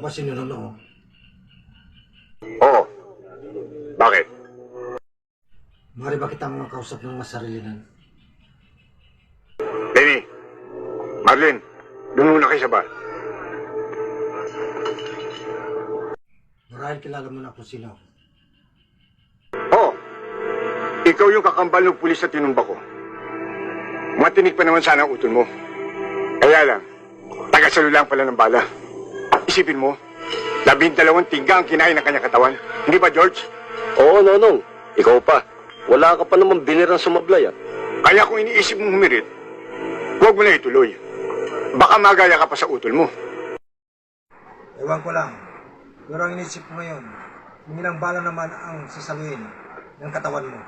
ba si Nuno? Oo. Bakit? Mari ba kitang makausap ng masarilinan? Lenny, Marlene, doon muna kayo sa bar. Marahil kilala mo na kung sino ako. Oo. Ikaw yung kakambal ng pulis na tinumba ko. Matinig pa naman sana ang utol mo. Kaya lang, taga-salo lang pala ng bala. Isipin mo, 12 tingga ang kinain ng kanyang katawan. Hindi ba, George? Oo, Nonong. Ikaw pa. Wala ka pa naman binirang sumablay, ah. Kaya kung iniisip mong humirit, huwag mo na ituloy. Baka magaya ka pa sa utol mo. Ewan ko lang. Pero ang inisip ko ngayon, yung ilang bala naman ang sasaluhin ng katawan mo.